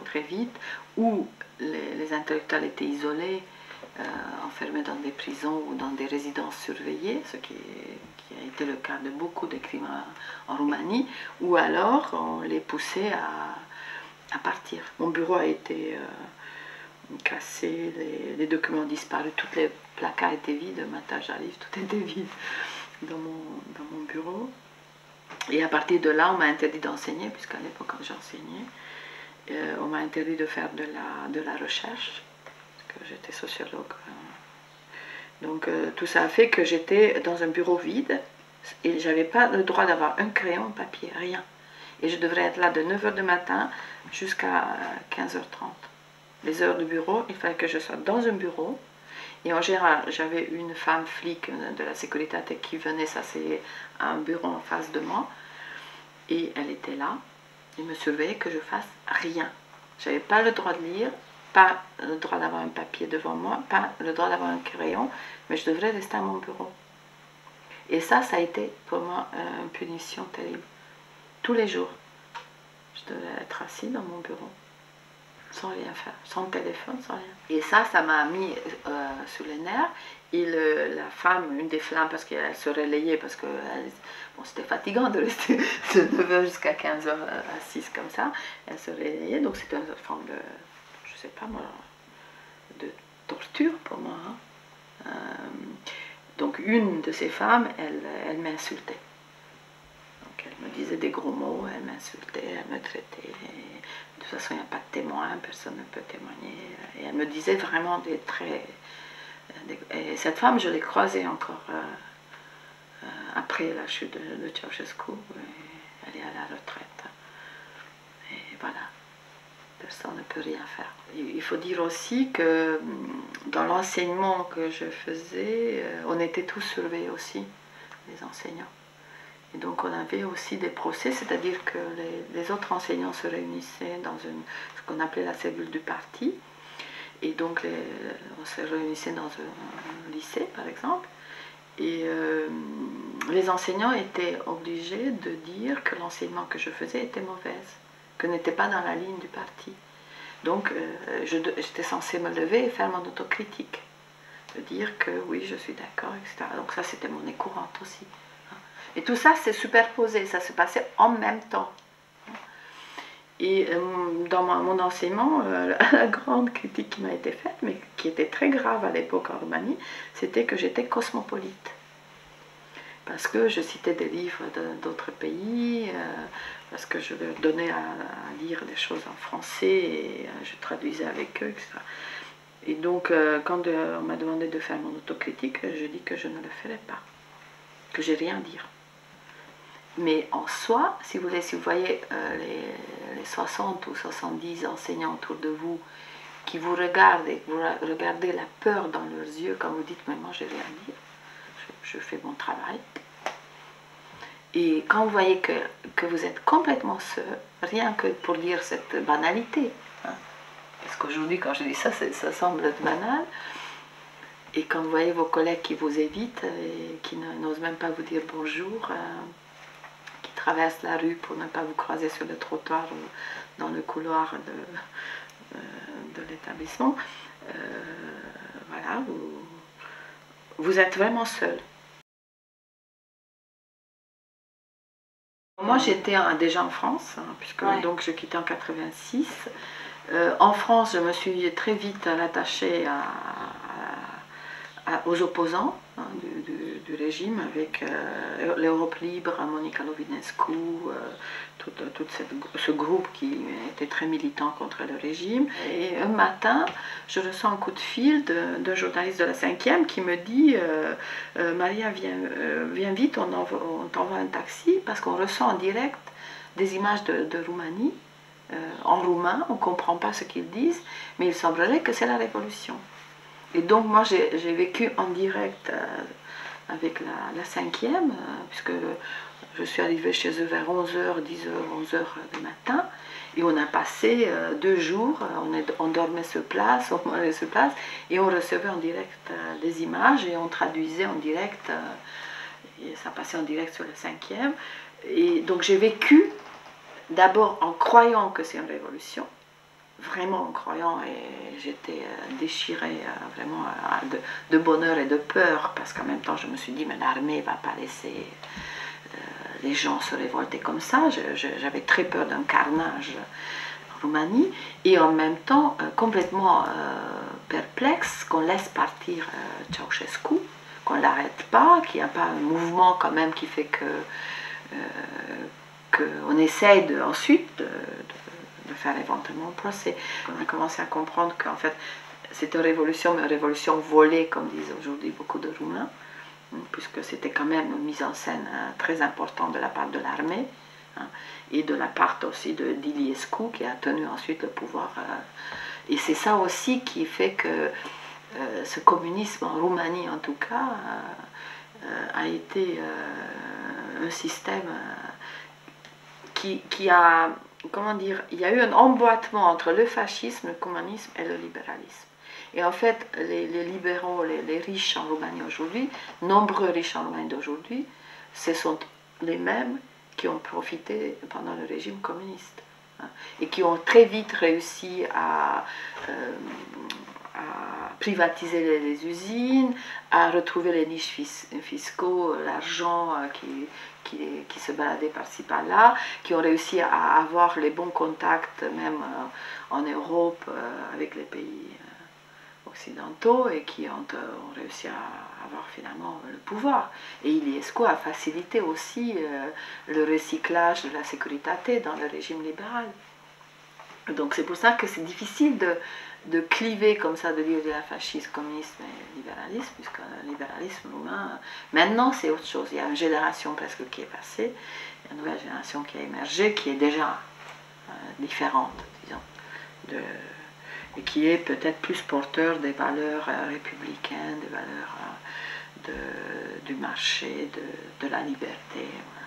très vite, où les intellectuels étaient isolés, enfermés dans des prisons ou dans des résidences surveillées, ce qui a été le cas de beaucoup de crimes en Roumanie, ou alors on les poussait à partir. Mon bureau a été cassé, les documents disparus, tous les placards étaient vides, ma tâche à livre, tout était vide dans mon bureau. Et à partir de là, on m'a interdit d'enseigner, puisqu'à l'époque, quand j'enseignais, on m'a interdit de faire de la recherche, parce que j'étais sociologue. Donc tout ça a fait que j'étais dans un bureau vide, et je n'avais pas le droit d'avoir un crayon, un papier, rien. Et je devrais être là de 9 h du matin jusqu'à 15 h 30. Les heures de bureau, il fallait que je sois dans un bureau. Et en général, j'avais une femme flic de la sécurité qui venait s'asseoir à un bureau en face de moi. Et elle était là, et me surveillait que je fasse rien. Je n'avais pas le droit de lire, pas le droit d'avoir un papier devant moi, pas le droit d'avoir un crayon, mais je devrais rester à mon bureau. Et ça a été pour moi une punition terrible. Tous les jours, je devais être assis dans mon bureau, sans rien faire, sans téléphone, sans rien. Et ça m'a mis sur les nerfs. Et la femme, une des femmes, parce qu'elle se relayait, parce que bon, c'était fatigant de rester de 9 h jusqu'à 15 h assise comme ça, elle se relayait, donc c'était une forme de, je sais pas moi, de torture pour moi. Hein. Donc une de ces femmes, elle m'insultait. Donc elle me disait des gros mots, elle m'insultait, elle me traitait. De toute façon, il n'y a pas de témoin, personne ne peut témoigner. Et elle me disait vraiment des traits. Et cette femme, je l'ai croisée encore après la chute de Ceausescu. Elle est à la retraite. Et voilà, personne ne peut rien faire. Il faut dire aussi que dans l'enseignement que je faisais, on était tous surveillés aussi, les enseignants. Et donc on avait aussi des procès, c'est-à-dire que les autres enseignants se réunissaient dans ce qu'on appelait la cellule du parti. Et donc on se réunissait dans un lycée par exemple. Et les enseignants étaient obligés de dire que l'enseignement que je faisais était mauvaise, que n'était pas dans la ligne du parti. Donc j'étais censée me lever et faire mon autocritique, de dire que oui, je suis d'accord, etc. Donc ça, c'était monnaie courante aussi. Et tout ça s'est superposé, ça se passait en même temps. Et dans mon enseignement, la grande critique qui m'a été faite, mais qui était très grave à l'époque en Roumanie, c'était que j'étais cosmopolite. Parce que je citais des livres d'autres pays, parce que je leur donnais à lire des choses en français, et je traduisais avec eux, etc. Et donc, quand on m'a demandé de faire mon autocritique, je dis que je ne le ferais pas, que j'ai rien à dire. Mais en soi, si vous voyez les 60 ou 70 enseignants autour de vous qui vous regardent et que vous regardez la peur dans leurs yeux quand vous dites « mais moi j'ai rien à dire, je fais mon travail ». Et quand vous voyez que vous êtes complètement seul, rien que pour dire cette banalité, hein, parce qu'aujourd'hui quand je dis ça, ça semble être banal, et quand vous voyez vos collègues qui vous évitent et qui n'osent même pas vous dire bonjour, qui traversent la rue pour ne pas vous croiser sur le trottoir ou dans le couloir de l'établissement, voilà, vous êtes vraiment seul. Moi j'étais déjà en France, hein, puisque donc je quittais en 86. En France, je me suis très vite attachée aux opposants hein, du régime, avec l'Europe libre, Monica Lovinescu, tout ce groupe qui était très militant contre le régime. Et un matin, je reçois un coup de fil d'un journaliste de la 5e qui me dit Maria, viens vite, on t'envoie un taxi, parce qu'on reçoit en direct des images de Roumanie, en roumain, on ne comprend pas ce qu'ils disent, mais il semblerait que c'est la révolution. Et donc moi j'ai vécu en direct avec la 5e, puisque je suis arrivée chez eux vers 11 h, 10 h, 11 h du matin, et on a passé 2 jours, on dormait sur place, on mangeait sur place, et on recevait en direct des images, et on traduisait en direct, et ça passait en direct sur la 5e. Et donc j'ai vécu d'abord en croyant que c'est une révolution, vraiment croyant et j'étais déchirée vraiment de bonheur et de peur parce qu'en même temps je me suis dit mais l'armée ne va pas laisser les gens se révolter comme ça. J'avais très peur d'un carnage en Roumanie et en même temps complètement perplexe qu'on laisse partir Ceausescu, qu'on ne l'arrête pas, qu'il n'y a pas un mouvement quand même qui fait qu'on essaye ensuite de faire éventuellement un procès. On a commencé à comprendre qu'en fait c'était une révolution, mais une révolution volée, comme disent aujourd'hui beaucoup de Roumains, puisque c'était quand même une mise en scène très importante de la part de l'armée, et de la part aussi d'Iliescu qui a tenu ensuite le pouvoir. Et c'est ça aussi qui fait que ce communisme en Roumanie en tout cas a été un système qui a, comment dire, il y a eu un emboîtement entre le fascisme, le communisme et le libéralisme. Et en fait, les libéraux, les riches en Roumanie aujourd'hui, nombreux riches en Roumanie d'aujourd'hui, ce sont les mêmes qui ont profité pendant le régime communiste, et qui ont très vite réussi à privatiser les usines, à retrouver les niches fiscaux, l'argent qui se baladait par-ci par-là, qui ont réussi à avoir les bons contacts même en Europe avec les pays occidentaux et qui ont réussi à avoir finalement le pouvoir. Et Iliescu a facilité aussi le recyclage de la sécurité dans le régime libéral. Donc c'est pour ça que c'est difficile de cliver comme ça, de dire il y a fascisme, communisme et libéralisme, puisque le libéralisme roumain, maintenant c'est autre chose. Il y a une génération presque qui est passée, il y a une nouvelle génération qui a émergé, qui est déjà différente, disons, et qui est peut-être plus porteur des valeurs républicaines, des valeurs du marché, de la liberté. Voilà.